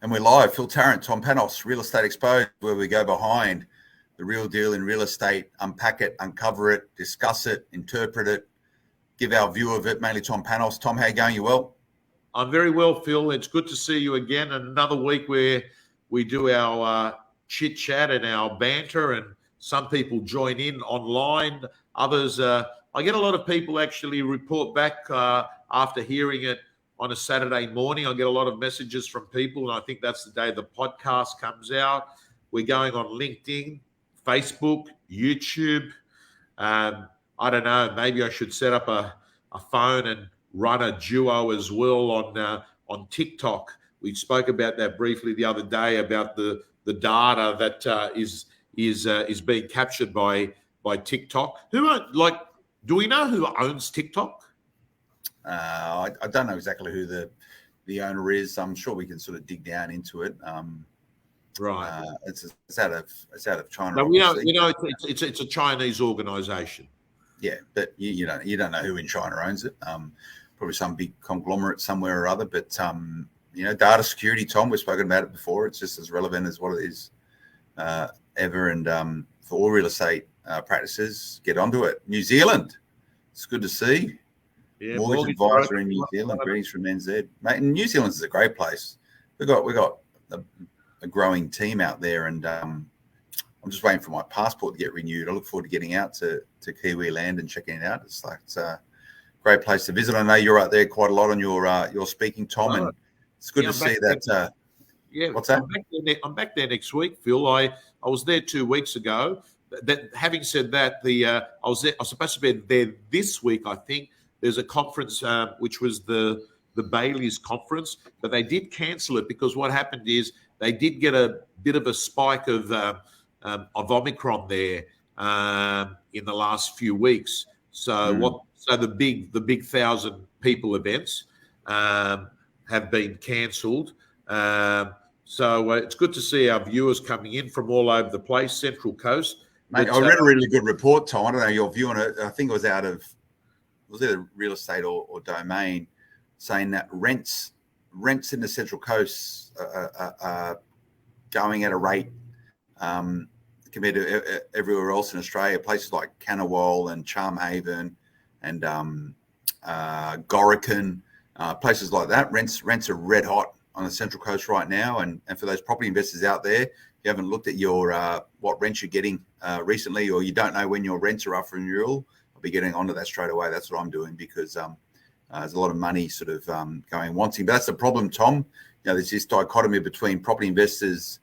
And we're live. Phil Tarrant, Tom Panos, Real Estate Exposed, where we go behind the real deal in real estate, unpack it, uncover it, discuss it, interpret it, give our view of it, mainly Tom Panos. Tom, how you going? You well? I'm very well, Phil. It's good to see you again. And another week where we do our chit-chat and our banter, and some people join in online. Others, I get a lot of people actually report back after hearing it on a Saturday morning. I get a lot of messages from people, and I think that's the day the podcast comes out. We're going on LinkedIn, Facebook, YouTube. I don't know, maybe I should set up a phone and run a duo as well on TikTok. We spoke about that briefly the other day about the data that is being captured by TikTok. Do we know who owns TikTok? I don't know exactly who the owner is. I'm sure we can sort of dig down into it. Right. It's out of China. No, we know it's a Chinese organisation. Yeah, but you don't know who in China owns it. Probably some big conglomerate somewhere or other. But data security, Tom, we've spoken about it before. It's just as relevant as what it is ever. And for all real estate practices, get onto it. New Zealand, it's good to see. Yeah, mortgage advisor in New Zealand. Greetings from NZ, mate. New Zealand is a great place. We got a growing team out there, and I'm just waiting for my passport to get renewed. I look forward to getting out to Kiwi land and checking it out. It's a great place to visit. I know you're out there quite a lot on your speaking, Tom, and it's good to see that. What's that? I'm back there next week, Phil. I was there 2 weeks ago. Having said that, I was supposed to be there this week, I think. There's a conference, which was the Bailey's conference, but they did cancel it because what happened is they did get a bit of a spike of Omicron there in the last few weeks. So the big 1,000 people events have been cancelled. So it's good to see our viewers coming in from all over the place, Central Coast. Mate, I read a really good report, Tom. I don't know your view on it. I think it was was either Real Estate or Domain, saying that rents in the Central Coast are going at a rate compared to everywhere else in Australia. Places like Canawal and Charmhaven and Gorican, places like that. Rents are red hot on the Central Coast right now. And for those property investors out there, if you haven't looked at your what rents you're getting recently, or you don't know when your rents are up for renewal, I'll be getting onto that straight away. That's what I'm doing, because there's a lot of money sort of going wanting. But that's the problem, Tom. There's this dichotomy between property investors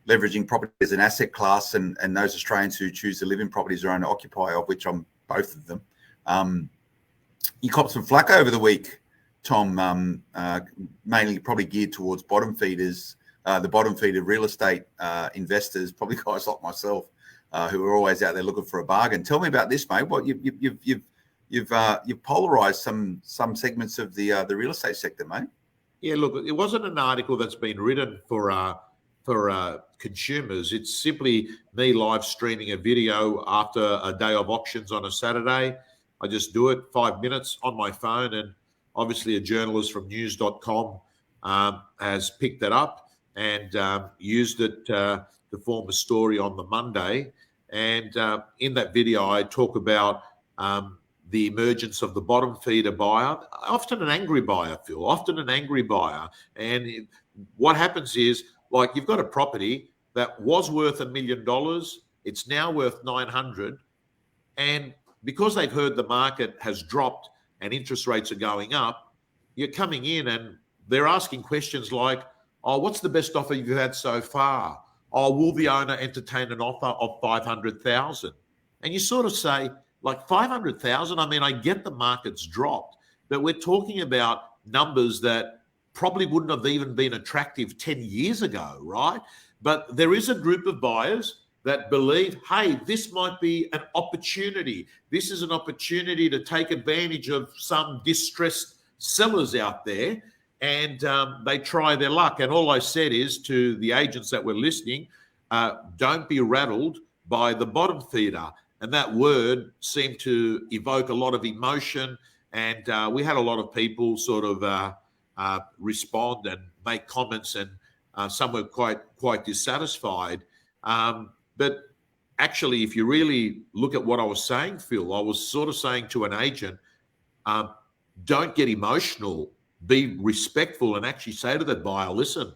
leveraging property as an asset class and those Australians who choose to live in properties or own to occupy, of which I'm both of them. You copped some flack over the week, Tom, mainly probably geared towards bottom feeders, the bottom feeder real estate investors, probably guys like myself, who are always out there looking for a bargain. Tell me about this, mate. What you've polarized some segments of the real estate sector, mate. Yeah, look, it wasn't an article that's been written for consumers. It's simply me live streaming a video after a day of auctions on a Saturday. I just do it 5 minutes on my phone, and obviously a journalist from news.com has picked it up and used it to form a story on the Monday. And in that video, I talk about the emergence of the bottom feeder buyer, often an angry buyer, Phil, And what happens is, like, you've got a property that was worth $1 million. It's now worth 900. And because they've heard the market has dropped and interest rates are going up, you're coming in and they're asking questions like, oh, what's the best offer you've had so far? Oh, will the owner entertain an offer of 500,000? And you sort of say, like, 500,000? I mean, I get the market's dropped, but we're talking about numbers that probably wouldn't have even been attractive 10 years ago, right? But there is a group of buyers that believe, hey, this might be an opportunity. This is an opportunity to take advantage of some distressed sellers out there, and they try their luck. And all I said is to the agents that were listening, don't be rattled by the bottom feeder. And that word seemed to evoke a lot of emotion. And we had a lot of people sort of respond and make comments and Some were quite dissatisfied. But actually, if you really look at what I was saying, Phil, I was sort of saying to an agent, don't get emotional, be respectful, and actually say to that buyer, listen,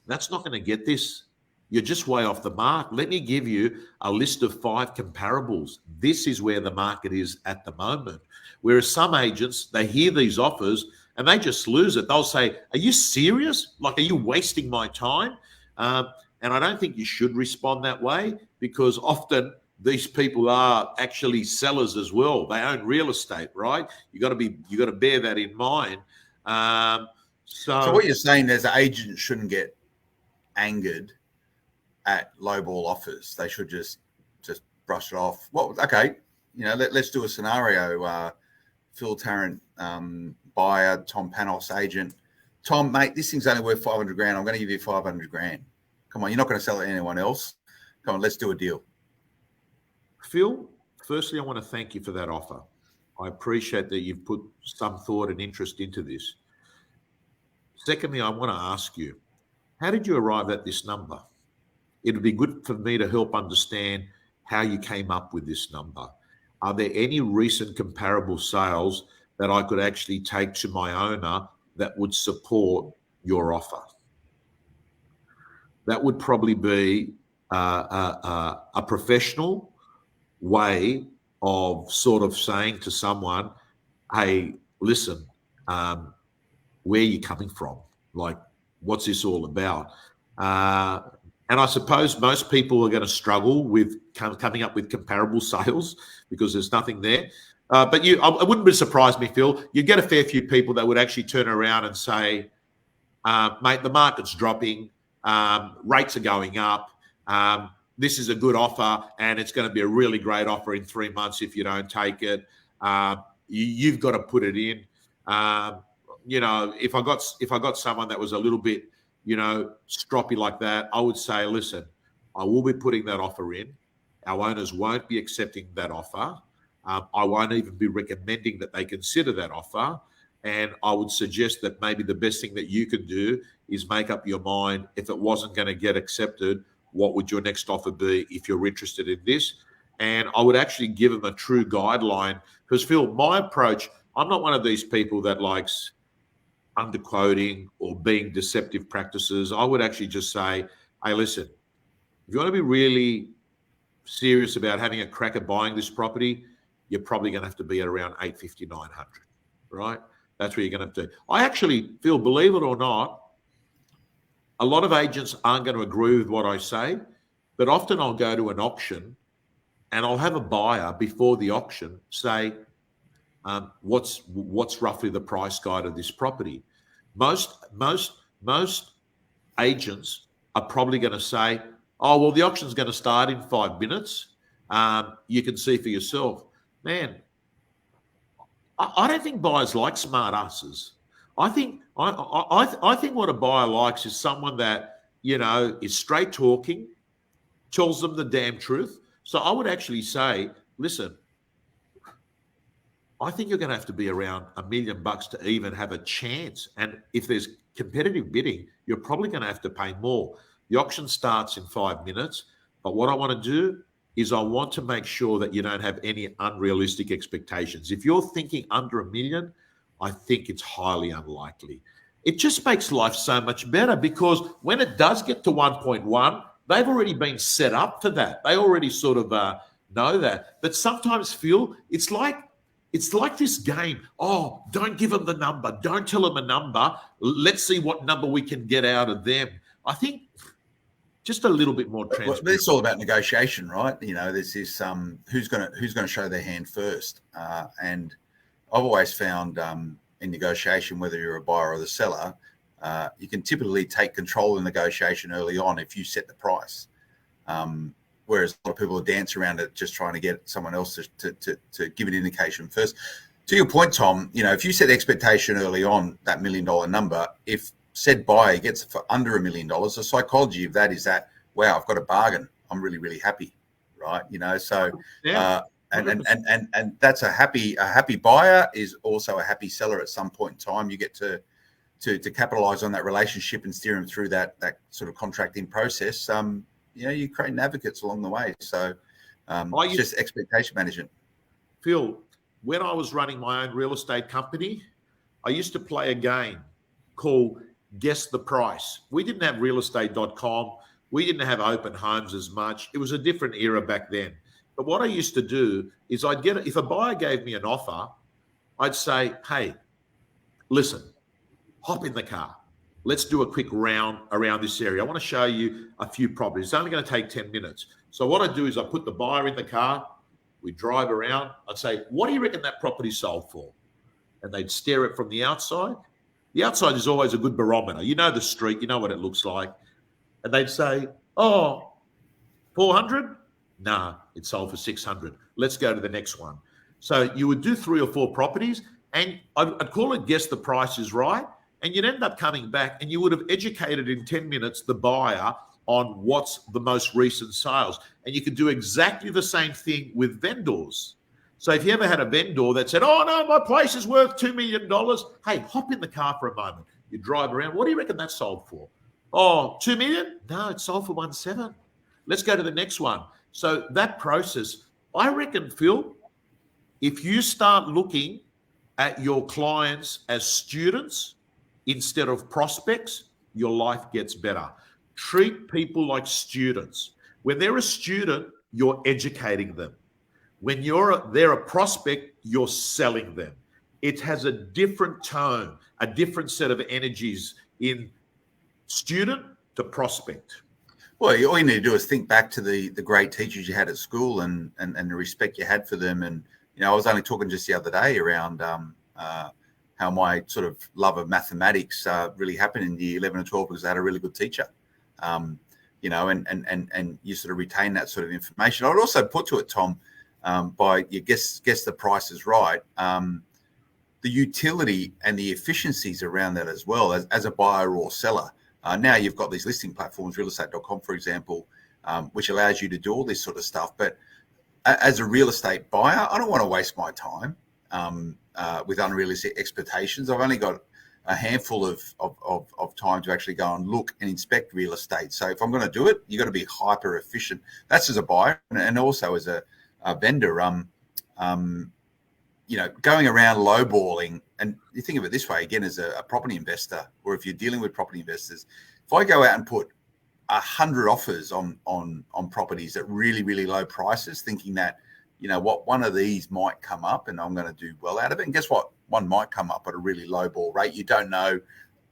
that's not going to get this. You're just way off the mark. Let me give you a list of 5 comparables. This is where the market is at the moment. Whereas some agents, they hear these offers and they just lose it. They'll say, are you serious? Like, are you wasting my time? And I don't think you should respond that way, because often these people are actually sellers as well. They own real estate, right? You got to bear that in mind. So what you're saying is that agents shouldn't get angered at lowball offers. They should just brush it off. Well, okay, let's do a scenario. Phil Tarrant, buyer, Tom Panos, agent. Tom, mate, this thing's only worth 500 grand. I'm going to give you 500 grand. Come on, you're not going to sell it to anyone else. Come on, let's do a deal. Phil, firstly, I want to thank you for that offer. I appreciate that you've put some thought and interest into this. Secondly, I want to ask you, how did you arrive at this number? It would be good for me to help understand how you came up with this number. Are there any recent comparable sales that I could actually take to my owner that would support your offer? That would probably be a professional way of sort of saying to someone, hey, listen, where are you coming from? Like, what's this all about? And I suppose most people are going to struggle with coming up with comparable sales because there's nothing there. But I wouldn't be surprised, me, Phil. You'd get a fair few people that would actually turn around and say, mate, the market's dropping, rates are going up, this is a good offer, and it's going to be a really great offer in 3 months if you don't take it. You've got to put it in. If I got someone that was a little bit, stroppy like that, I would say, listen, I will be putting that offer in. Our owners won't be accepting that offer. I won't even be recommending that they consider that offer. And I would suggest that maybe the best thing that you could do is make up your mind. If it wasn't going to get accepted, what would your next offer be if you're interested in this? And I would actually give them a true guideline. Because, Phil, my approach, I'm not one of these people that likes underquoting or being deceptive practices. I would actually just say, hey, listen, if you want to be really serious about having a crack at buying this property, you're probably going to have to be at around 850, 900, right? That's where you're going to have to. I actually feel, believe it or not, a lot of agents aren't going to agree with what I say, but often I'll go to an auction and I'll have a buyer before the auction say, what's roughly the price guide of this property? Most agents are probably going to say, oh, well, the auction's going to start in 5 minutes. You can see for yourself. Man, I don't think buyers like smart asses. I think what a buyer likes is someone that, is straight talking, tells them the damn truth. So I would actually say, listen, I think you're going to have to be around $1 million to even have a chance. And if there's competitive bidding, you're probably going to have to pay more. The auction starts in 5 minutes. But what I want to do is I want to make sure that you don't have any unrealistic expectations. If you're thinking under $1 million, I think it's highly unlikely. It just makes life so much better, because when it does get to 1.1, they've already been set up for that. They already sort of know that. But sometimes, Phil, it's like this game. Oh, don't give them the number. Don't tell them a number. Let's see what number we can get out of them. I think just a little bit more transparent. But it's all about negotiation, right? There's this who's going to show their hand first. And I've always found in negotiation, whether you're a buyer or the seller, you can typically take control of negotiation early on if you set the price. Whereas a lot of people dance around it, just trying to get someone else to give an indication first. To your point, Tom, if you set the expectation early on, that $1 million number, if said buyer gets it for under $1 million, the psychology of that is that, wow, I've got a bargain. I'm really, really happy, right? So yeah. And that's a happy buyer is also a happy seller at some point in time. You get to to capitalize on that relationship and steer them through that sort of contracting process, you're creating advocates along the way. So it's just expectation management. Phil, when I was running my own real estate company, I used to play a game called Guess the Price. We didn't have realestate.com. We didn't have open homes as much. It was a different era back then. But what I used to do is if a buyer gave me an offer, I'd say, hey, listen, hop in the car. Let's do a quick round around this area. I want to show you a few properties. It's only going to take 10 minutes. So what I do is I put the buyer in the car. We drive around. I'd say, what do you reckon that property sold for? And they'd stare it from the outside. The outside is always a good barometer. You know the street. You know what it looks like. And they'd say, oh, 400? Nah, it sold for 600. Let's go to the next one. So you would do 3 or 4 properties, and I'd call it Guess the Price is Right. And you'd end up coming back and you would have educated in 10 minutes the buyer on what's the most recent sales. And you could do exactly the same thing with vendors. So if you ever had a vendor that said, oh, no, my place is worth $2 million. Hey, hop in the car for a moment. You drive around. What do you reckon that sold for? Oh, 2 million? No, it sold for 1.7. Let's go to the next one. So that process, I reckon, Phil, if you start looking at your clients as students instead of prospects, your life gets better. Treat people like students. When they're a student, you're educating them. When they're a prospect, you're selling them. It has a different tone, a different set of energies in student to prospect. Well, all you need to do is think back to the great teachers you had at school and the respect you had for them. And, I was only talking just the other day around how my sort of love of mathematics really happened in year 11 and 12 because I had a really good teacher. And you sort of retain that sort of information. I would also put to it, Tom, by you guess the price is right. The utility and the efficiencies around that as well as a buyer or seller. Now you've got these listing platforms, realestate.com, for example, which allows you to do all this sort of stuff. But as a real estate buyer, I don't want to waste my time with unrealistic expectations. I've only got a handful of time to actually go and look and inspect real estate. So if I'm going to do it, you've got to be hyper efficient. That's as a buyer and also as a vendor. Going around lowballing, and you think of it this way, again, as a property investor, or if you're dealing with property investors, if I go out and put 100 offers on properties at really, really low prices, thinking that, one of these might come up and I'm going to do well out of it. And guess what? One might come up at a really low ball rate. You don't know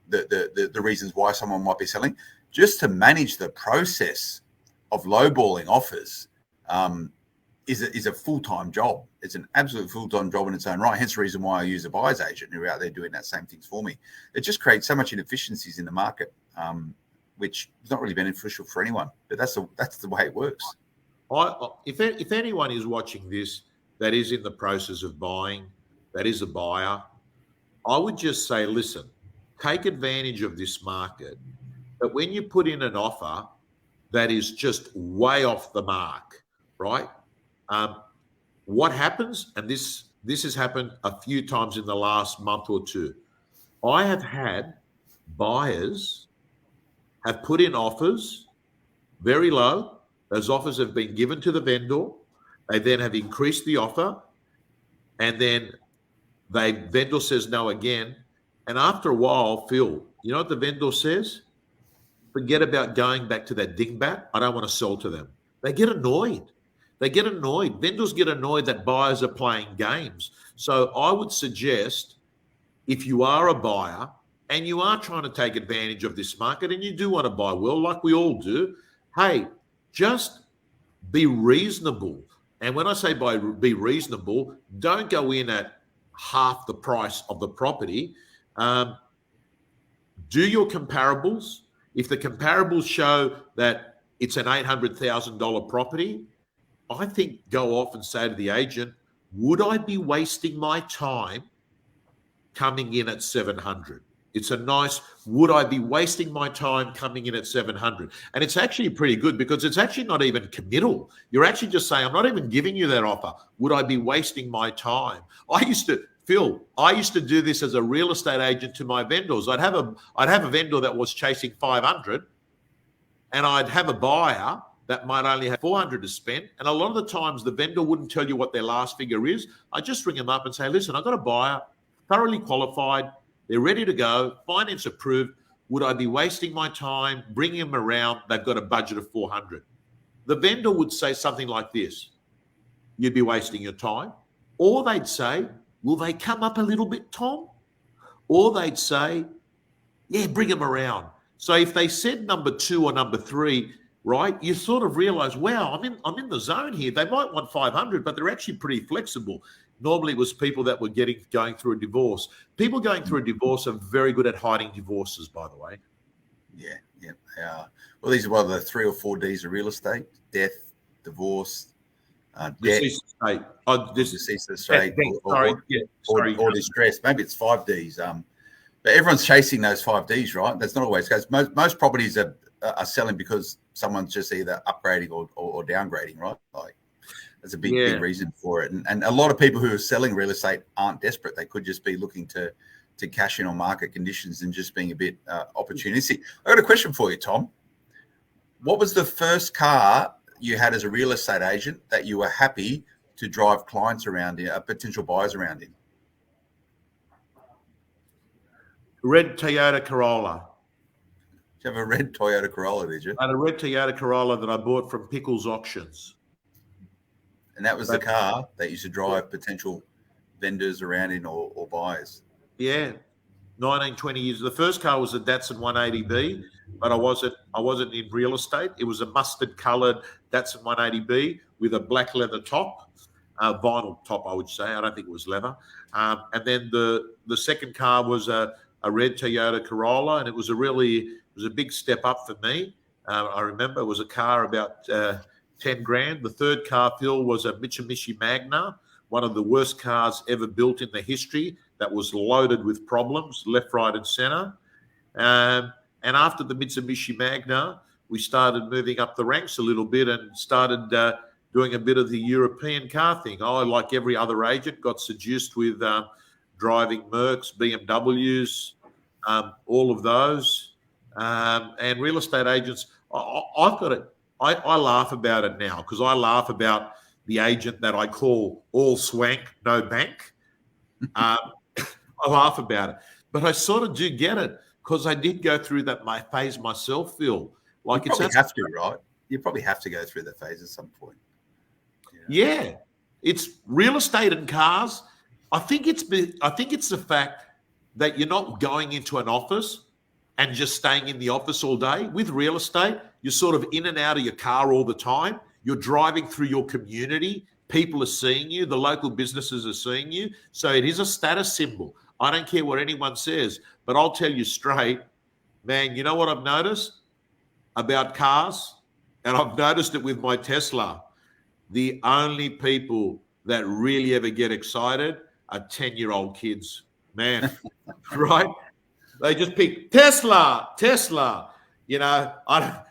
the reasons why someone might be selling. Just to manage the process of lowballing offers is a full-time job. It's an absolute full-time job in its own right. Hence the reason why I use a buyer's agent who are out there doing that same things for me. It just creates so much inefficiencies in the market, which is not really beneficial for anyone. But that's the way it works. If anyone is watching this that is in the process of buying, that is a buyer, I would just say, listen, take advantage of this market. But when you put in an offer that is just way off the mark, right? What happens, and this has happened a few times in the last month or two, I have had buyers have put in offers very low. Those offers have been given to the vendor. They then have increased the offer, and then vendor says no again. And after a while, Phil, you know what the vendor says? Forget about going back to that dingbat. I don't want to sell to them. They get annoyed. Vendors get annoyed that buyers are playing games. So I would suggest, if you are a buyer and you are trying to take advantage of this market and you do want to buy well, like we all do, hey, just be reasonable. And when I say be reasonable, don't go in at half the price of the property. Do your comparables. If the comparables show that it's an $800,000 property, I think go off and say to the agent, would I be wasting my time coming in at 700? It's a nice, would I be wasting my time coming in at 700? And it's actually pretty good because it's actually not even committal. You're actually just saying, I'm not even giving you that offer. Would I be wasting my time? Phil, I used to do this as a real estate agent to my vendors. I'd have a vendor that was chasing 500, and I'd have a buyer that might only have 400 to spend. And a lot of the times the vendor wouldn't tell you what their last figure is. I just ring them up and say, listen, I've got a buyer, thoroughly qualified. They're ready to go, finance approved. Would I be wasting my time bringing them around? They've got a budget of 400. The vendor would say something like this: you'd be wasting your time. Or they'd say, will they come up a little bit, Tom? Or they'd say, yeah, bring them around. So if they said number 2 or number 3, right, you sort of realize, wow, I'm in the zone here. They might want 500, but they're actually pretty flexible. Normally it was people that were going through a divorce. People going through a divorce are very good at hiding divorces, by the way. Yeah, they are. Well, these are one of the 3 or 4 Ds of real estate: death, divorce, debt, deceased estate. Deceased estate, or distress. Maybe it's 5 Ds. But everyone's chasing those 5 Ds, right? That's not always the case. Most properties are selling because someone's just either upgrading or downgrading, right? Like, there's a big reason for it. And a lot of people who are selling real estate aren't desperate. They could just be looking to cash in on market conditions and just being a bit opportunistic. I got a question for you, Tom. What was the first car you had as a real estate agent that you were happy to drive clients around in, potential buyers around in? Red Toyota Corolla. Did you have a red Toyota Corolla, did you? I had a red Toyota Corolla that I bought from Pickles Auctions. And that was the car that used to drive potential vendors around in or buyers? Yeah, 19, 20 years. The first car was a Datsun 180B, but I wasn't in real estate. It was a mustard-coloured Datsun 180B with a black leather top, vinyl top, I would say. I don't think it was leather. And then the second car was a red Toyota Corolla, and it was a big step up for me. I remember it was a car about 10 grand. The third car, Phil, was a Mitsubishi Magna, one of the worst cars ever built in the history, that was loaded with problems, left, right, and center. And after the Mitsubishi Magna, we started moving up the ranks a little bit and started doing a bit of the European car thing. I, like every other agent, got seduced with driving Mercs, BMWs, all of those. And real estate agents, I've got it. I laugh about it now, because I laugh about the agent that I call all swank, no bank. I laugh about it, but I sort of do get it, because I did go through that phase myself, Phil. Like, you probably have to, right? You probably have to go through that phase at some point. Yeah, it's real estate and cars. I think it's the fact that you're not going into an office and just staying in the office all day. With real estate, you're sort of in and out of your car all the time. You're driving through your community. People are seeing you. The local businesses are seeing you. So it is a status symbol. I don't care what anyone says, but I'll tell you straight, man, you know what I've noticed about cars? And I've noticed it with my Tesla. The only people that really ever get excited are 10-year-old kids, man, right? They just pick Tesla. You know, I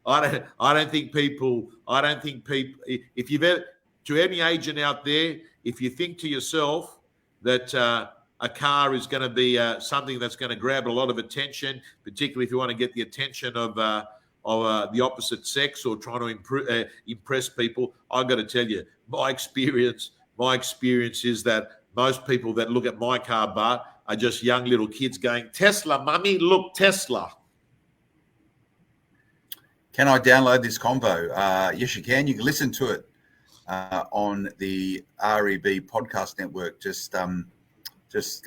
don't think people, if you've ever, to any agent out there, if you think to yourself that a car is going to be something that's going to grab a lot of attention, particularly if you want to get the attention of the opposite sex or trying to impress people, I've got to tell you, my experience is that most people that look at my car, Bart, are just young little kids going, Tesla, mummy, look, Tesla. Can I download this convo? Yes, you can. You can listen to it on the REB podcast network. Just go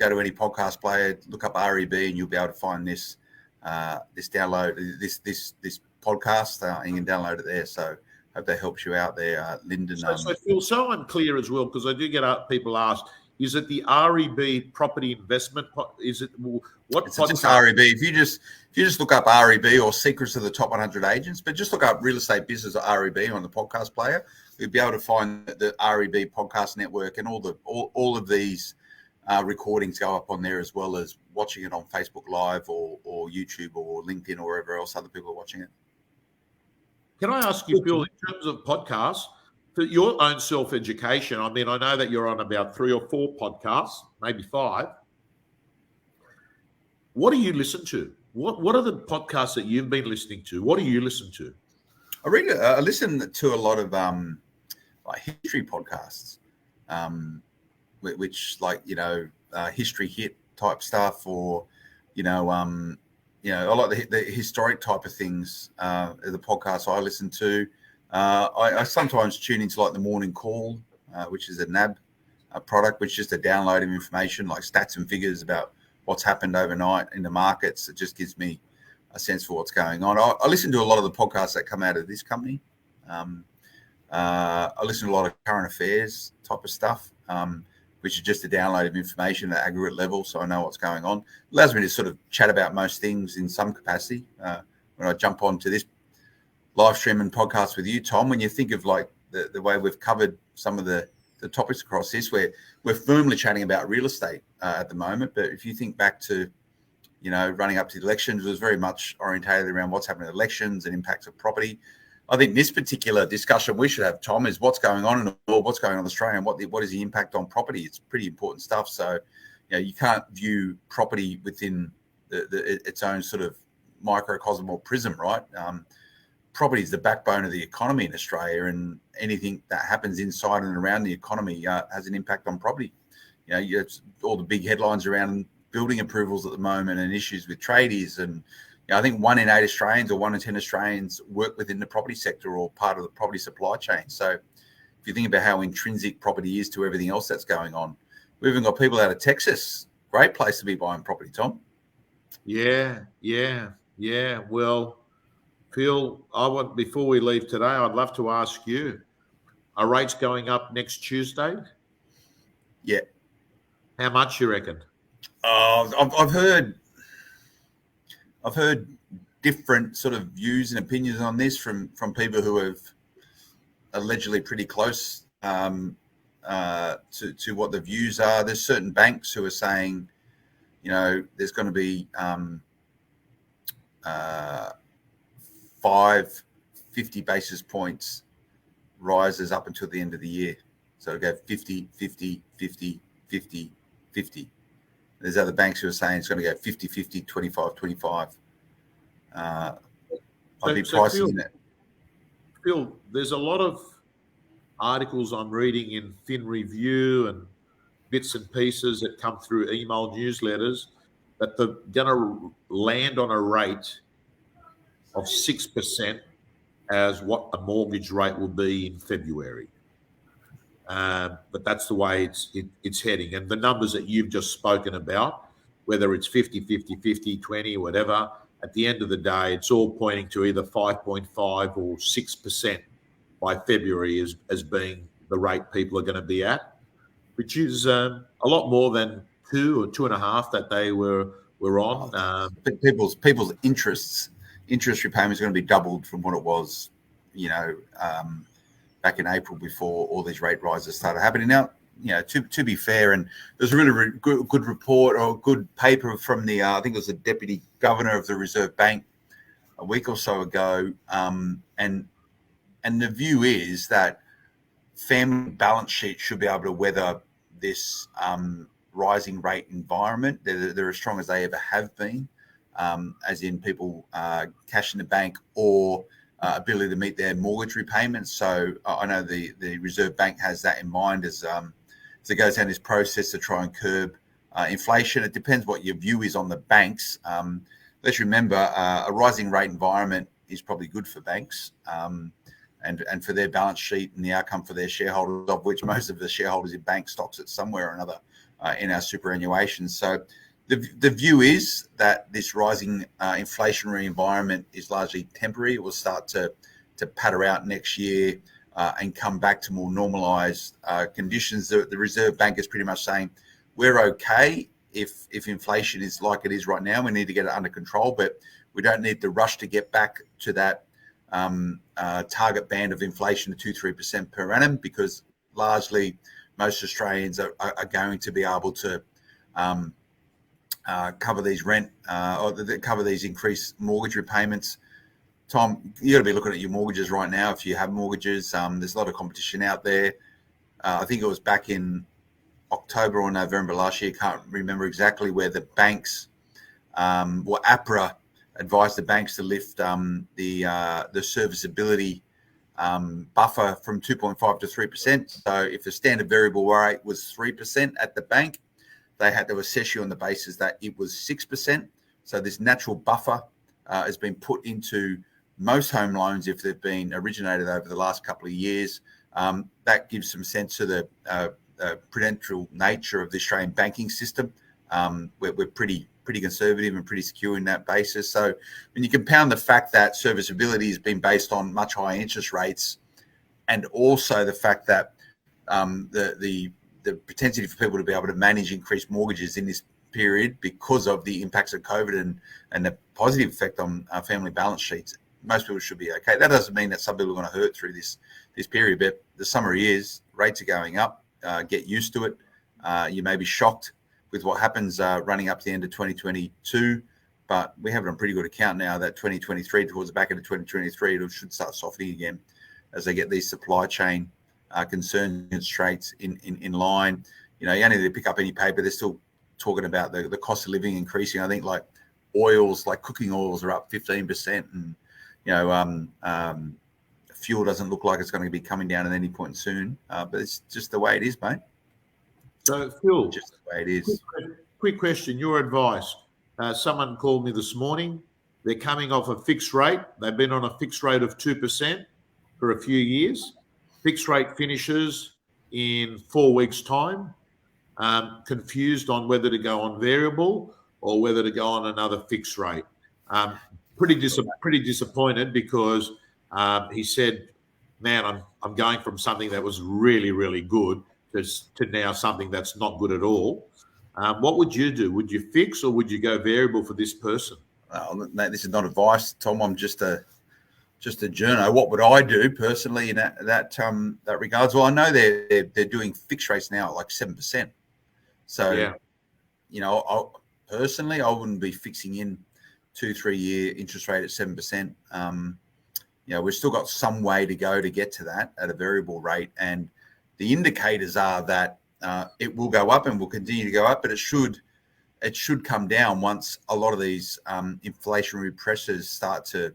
to any podcast player, look up REB, and you'll be able to find this download, this podcast, and you can download it there. So hope that helps you out there, Lyndon. So Phil, so I'm clear as well, because I do get people ask, is it the REB property investment? Is it what? It's just REB. If you just look up REB or Secrets of the Top 100 Agents, but just look up Real Estate Business or REB on the podcast player, you'll be able to find the REB podcast network, and all of these recordings go up on there, as well as watching it on Facebook Live or YouTube or LinkedIn or wherever else other people are watching it. Can I ask you, Phil, in terms of podcasts, for your own self-education, I mean, I know that you're on about 3 or 4 podcasts, maybe 5. What do you listen to? What are the podcasts that you've been listening to? What do you listen to? I listen to a lot of like history podcasts, which like history hit type stuff, or I like the historic type of things. The podcasts I listen to. I sometimes tune into like the Morning Call, which is a NAB product, which is just a download of information like stats and figures about what's happened overnight in the markets. It just gives me a sense for what's going on. I listen to a lot of the podcasts that come out of this company. I listen to a lot of current affairs type of stuff, which is just a download of information at aggregate level, so I know what's going on. It allows me to sort of chat about most things in some capacity. When I jump onto this live stream and podcast with you, Tom, when you think of like the way we've covered some of the topics across this, we're firmly chatting about real estate at the moment. But if you think back to, running up to the elections, it was very much orientated around what's happening in elections and impacts of property. I think this particular discussion we should have, Tom, is what's going on in the world, what's going on in Australia, and what is the impact on property. It's pretty important stuff. So, you can't view property within its own sort of microcosm or prism, right? Property is the backbone of the economy in Australia, and anything that happens inside and around the economy has an impact on property. It's all the big headlines around building approvals at the moment and issues with tradies, and I think 1 in 8 Australians or 1 in 10 Australians work within the property sector or part of the property supply chain. So if you think about how intrinsic property is to everything else that's going on, we've even got people out of Texas. Great place to be buying property, Tom. Yeah. Well, Phil, before we leave today, I'd love to ask you, are rates going up next Tuesday? Yeah. How much you reckon? I've heard different sort of views and opinions on this from people who have allegedly pretty close to what the views are. There's certain banks who are saying, there's going to be 5 50 basis points rises up until the end of the year. So it'll go 50, 50, 50, 50, 50. There's other banks who are saying it's going to go 50, 50, 25, 25. I'd be pricing in it. Phil, there's a lot of articles I'm reading in Fin Review and bits and pieces that come through email newsletters that they're going to land on a rate of 6% as what a mortgage rate will be in February. But that's the way it's heading. And the numbers that you've just spoken about, whether it's 50, 50, 50, 20, whatever, at the end of the day, it's all pointing to either 5.5 or 6% by February as being the rate people are going to be at, which is a lot more than 2 or 2.5 that they were on. People's interest repayments are going to be doubled from what it was, back in April before all these rate rises started happening. Now, to be fair, and there's a really good report or good paper from the, I think it was the Deputy Governor of the Reserve Bank a week or so ago, and the view is that family balance sheets should be able to weather this rising rate environment. They're as strong as they ever have been, as in people cash in the bank or ability to meet their mortgage repayments. So I know the Reserve Bank has that in mind as it goes down this process to try and curb inflation. It depends what your view is on the banks. Let's remember a rising rate environment is probably good for banks and for their balance sheet and the outcome for their shareholders, of which most of the shareholders in bank stocks at somewhere or another in our superannuation. So the view is that this rising inflationary environment is largely temporary. It will start to patter out next year and come back to more normalised conditions. The Reserve Bank is pretty much saying we're okay if inflation is like it is right now. We need to get it under control, but we don't need to rush to get back to that target band of inflation of 2-3% per annum, because largely most Australians are going to be able to cover these cover these increased mortgage repayments Tom, you got to be looking at your mortgages right now. If you have mortgages, there's a lot of competition out there. I think it was back in October or November last year. Can't remember exactly, where the banks, APRA advised the banks to lift the serviceability buffer from 2.5 to 3%. So if the standard variable rate was 3% at the bank, they had to assess you on the basis that it was 6%. So this natural buffer has been put into most home loans if they've been originated over the last couple of years. That gives some sense to the prudential nature of the Australian banking system. We're pretty conservative and pretty secure in that basis. So when you compound the fact that serviceability has been based on much higher interest rates, and also the fact that the propensity for people to be able to manage increased mortgages in this period because of the impacts of COVID and the positive effect on family balance sheets, most people should be okay. That doesn't mean that some people are going to hurt through this period, but the summary is rates are going up. Get used to it. You may be shocked with what happens running up to the end of 2022, but we have it on pretty good account now that 2023, towards the back end of 2023, it should start softening again as they get these supply chain concerns and constraints in line. You only need to pick up any paper, they're still talking about the cost of living increasing. I think like oils, like cooking oils, are up 15%, and fuel doesn't look like it's going to be coming down at any point soon. But it's just the way it is, mate. So, Phil, just the way it is. Quick question, your advice. Someone called me this morning. They're coming off a fixed rate. They've been on a fixed rate of 2% for a few years. Fixed rate finishes in 4 weeks' time. Confused on whether to go on variable or whether to go on another fixed rate. Pretty disappointed because he said, man, I'm going from something that was really, really good to now something that's not good at all. What would you do? Would you fix or would you go variable for this person? Mate, this is not advice, Tom. I'm just a journo. What would I do personally in that regards? Well, I know they're doing fixed rates now at like 7%. So, yeah. Personally, I wouldn't be fixing in 2-3 year interest rate at 7%. We've still got some way to go to get to that at a variable rate, and the indicators are that it will go up and will continue to go up, but it should come down once a lot of these inflationary pressures start to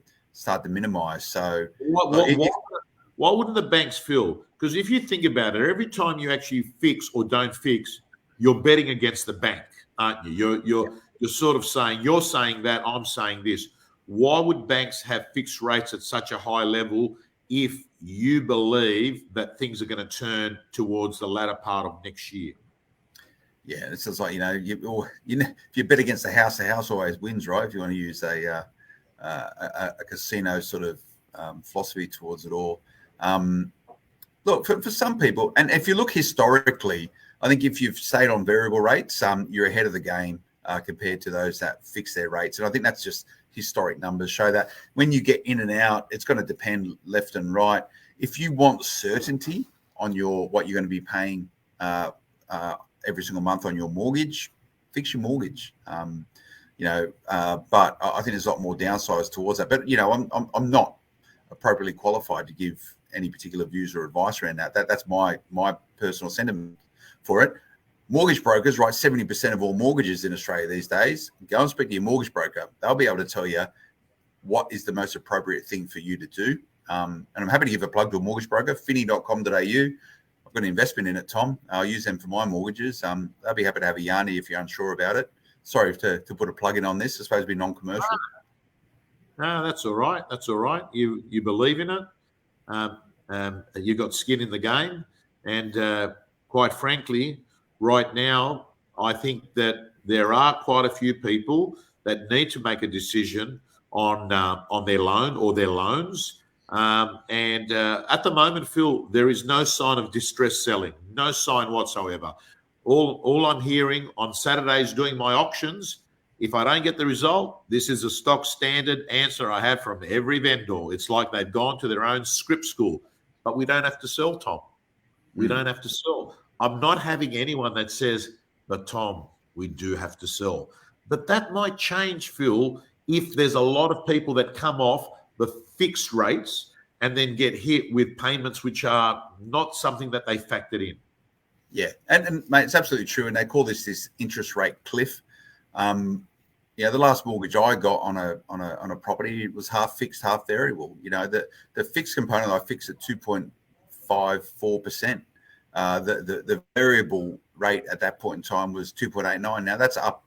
minimise. So, why wouldn't the banks feel? Because if you think about it, every time you actually fix or don't fix, you're betting against the bank, aren't you? You're sort of saying, you're saying that, I'm saying this. Why would banks have fixed rates at such a high level if you believe that things are going to turn towards the latter part of next year? Yeah, it's just like, if you bet against the house always wins, right? If you want to use a casino sort of philosophy towards it all. Look, for some people, and if you look historically, I think if you've stayed on variable rates, you're ahead of the game compared to those that fix their rates. And I think that's just historic numbers show that when you get in and out, it's going to depend left and right. If you want certainty on what you're going to be paying every single month on your mortgage, fix your mortgage. But I think there's a lot more downsides towards that. But I'm not appropriately qualified to give any particular views or advice around that. That's my personal sentiment for it. Mortgage brokers write 70% of all mortgages in Australia these days. Go and speak to your mortgage broker. They'll be able to tell you what is the most appropriate thing for you to do. And I'm happy to give a plug to a mortgage broker, finny.com.au. I've got an investment in it, Tom. I'll use them for my mortgages. They'll be happy to have a yarny if you're unsure about it. Sorry to put a plug in on this. It's supposed to be non-commercial. No, that's all right. That's all right. You believe in it. You've got skin in the game. And quite frankly, right now, I think that there are quite a few people that need to make a decision on their loan or their loans. And at the moment, Phil, there is no sign of distress selling, no sign whatsoever. All I'm hearing on Saturdays doing my auctions, if I don't get the result, this is a stock standard answer I have from every vendor. It's like they've gone to their own script school. But we don't have to sell, Tom. We don't have to sell. I'm not having anyone that says, but Tom, we do have to sell. But that might change, Phil, if there's a lot of people that come off the fixed rates and then get hit with payments which are not something that they factored in. Yeah, and mate, it's absolutely true. And they call this interest rate cliff. The last mortgage I got on a property, it was half fixed, half variable. The fixed component I fixed at 2.54%. The variable rate at that point in time was 2.89. Now that's up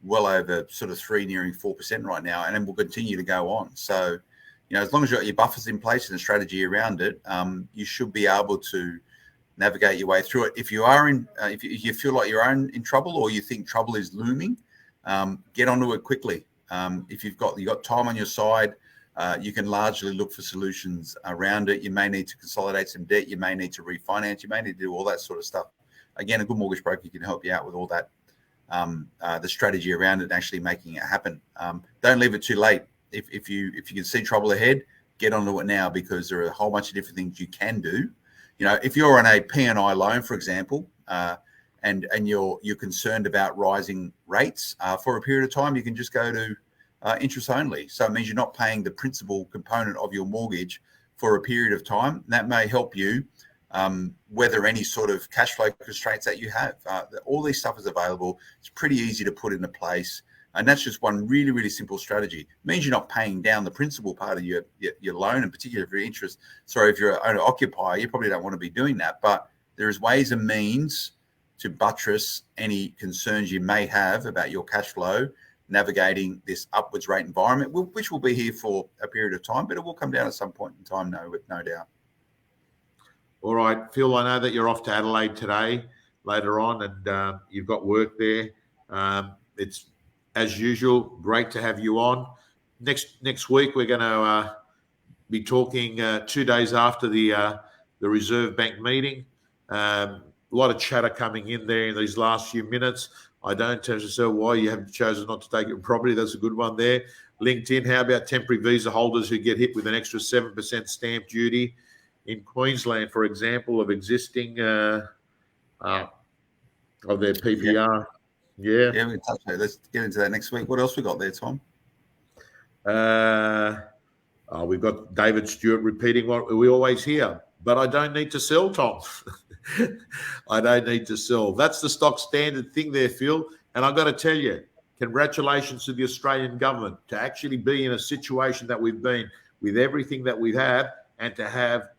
well over sort of 3, nearing 4% right now, and then will continue to go on. So, as long as you've got your buffers in place and a strategy around it, you should be able to navigate your way through it. If you are if you feel like you're in trouble, or you think trouble is looming, get onto it quickly. If you've got time on your side, you can largely look for solutions around it. You may need to consolidate some debt. You may need to refinance. You may need to do all that sort of stuff. Again, a good mortgage broker can help you out with all that, the strategy around it and actually making it happen. Don't leave it too late. If you can see trouble ahead, get onto it now, because there are a whole bunch of different things you can do. If you're on a P&I loan, for example, and you're concerned about rising rates for a period of time, you can just go to interest only. So it means you're not paying the principal component of your mortgage for a period of time. That may help you weather any sort of cash flow constraints that you have. All this stuff is available. It's pretty easy to put into place. And that's just one really, really simple strategy. It means you're not paying down the principal part of your loan, and particularly if you're if you're an owner-occupier, you probably don't want to be doing that. But there is ways and means to buttress any concerns you may have about your cash flow, navigating this upwards rate environment, which will be here for a period of time, but it will come down at some point in time, no doubt. All right, Phil, I know that you're off to Adelaide today, later on, and you've got work there. It's, as usual, great to have you on. Next week, we're going to be talking 2 days after the Reserve Bank meeting. A lot of chatter coming in there in these last few minutes. I don't know why you have chosen not to take it properly. That's a good one there. LinkedIn, how about temporary visa holders who get hit with an extra 7% stamp duty in Queensland, for example, of existing of their PPR? Yeah, we can touch that. Let's get into that next week. What else we got there, Tom? We've got David Stewart repeating what we always hear. But I don't need to sell, Tom. I don't need to sell. That's the stock standard thing there, Phil. And I've got to tell you, congratulations to the Australian government to actually be in a situation that we've been with everything that we have, and to have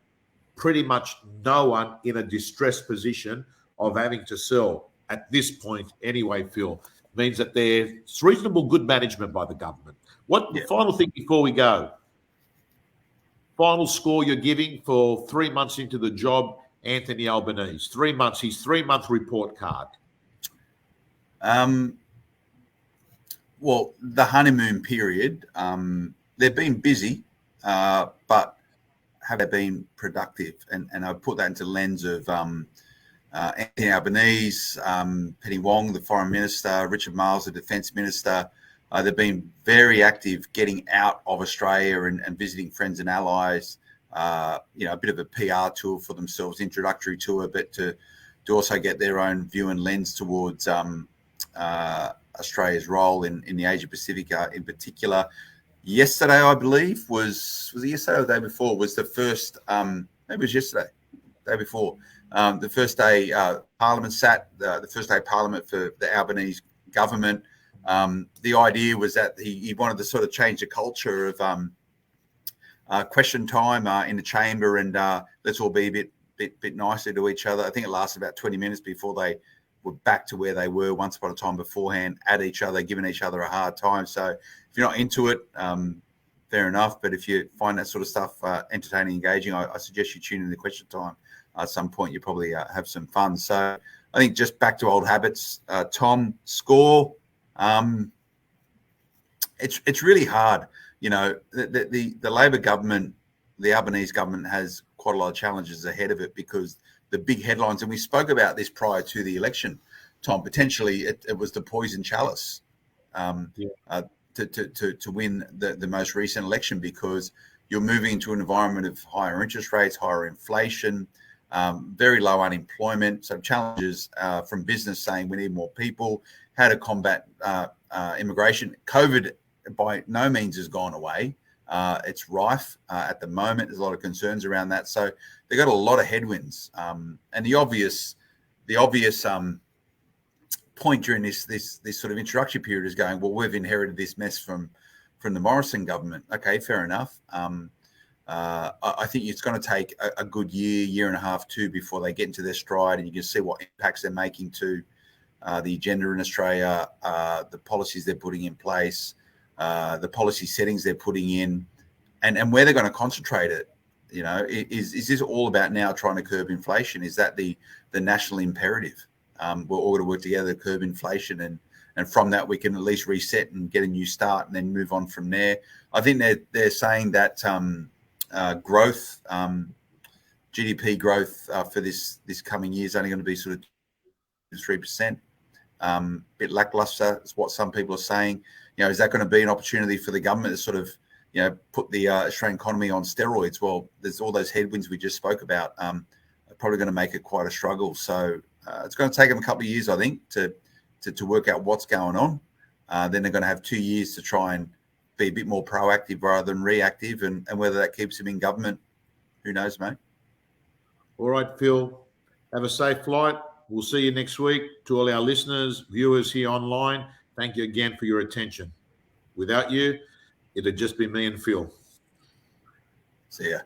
pretty much no one in a distressed position of having to sell at this point anyway, Phil. Means that there's reasonable good management by the government. Final thing before we go? Final score you're giving for 3 months into the job, Anthony Albanese. 3 months, his 3-month report card. Well, the honeymoon period, they've been busy, but have they been productive? And I put that into the lens of Anthony Albanese, Penny Wong, the Foreign Minister, Richard Marles, the Defence Minister. They've been very active getting out of Australia and visiting friends and allies. A bit of a PR tour for themselves, introductory tour, but to also get their own view and lens towards Australia's role in the Asia Pacific in particular. Yesterday, I believe, was it yesterday or the day before, was the first, maybe it was yesterday, day before, the first day Parliament sat, the first day Parliament for the Albanese government. The idea was that he wanted to sort of change the culture of question time in the chamber, and let's all be a bit nicer to each other. I think it lasted about 20 minutes before they were back to where they were once upon a time beforehand, at each other, giving each other a hard time. So if you're not into it, fair enough. But if you find that sort of stuff entertaining, engaging, I suggest you tune in to question time. At some point, you probably have some fun. So I think just back to old habits. Tom, score. It's really hard. The Labor government, the Albanese government, has quite a lot of challenges ahead of it, because the big headlines, and we spoke about this prior to the election, Tom, potentially it was the poison chalice to win the most recent election, because you're moving into an environment of higher interest rates, higher inflation, very low unemployment, some challenges from business saying we need more people, how to combat immigration. COVID by no means has gone away. It's rife at the moment. There's a lot of concerns around that. So they've got a lot of headwinds. And the obvious point during this sort of introductory period is going, well, we've inherited this mess from the Morrison government. Okay, fair enough. I think it's going to take a good year and a half, too, before they get into their stride, and you can see what impacts they're making to the agenda in Australia, the policies they're putting in place, the policy settings they're putting in, and where they're going to concentrate it. Is this all about now trying to curb inflation? Is that the national imperative? We're all going to work together to curb inflation, and from that we can at least reset and get a new start, and then move on from there. I think they're saying that growth, GDP growth for this coming year is only going to be sort of 3%. Bit lackluster is what some people are saying. Is that going to be an opportunity for the government to sort of put the Australian economy on steroids? Well, there's all those headwinds we just spoke about. Are probably going to make it quite a struggle. So it's going to take them a couple of years, I think, to work out what's going on. Then they're going to have 2 years to try and be a bit more proactive rather than reactive, and whether that keeps them in government, who knows, mate. All right, Phil, have a safe flight. We'll see you next week. To all our listeners, viewers here online, thank you again for your attention. Without you, it'd just be me and Phil. See ya.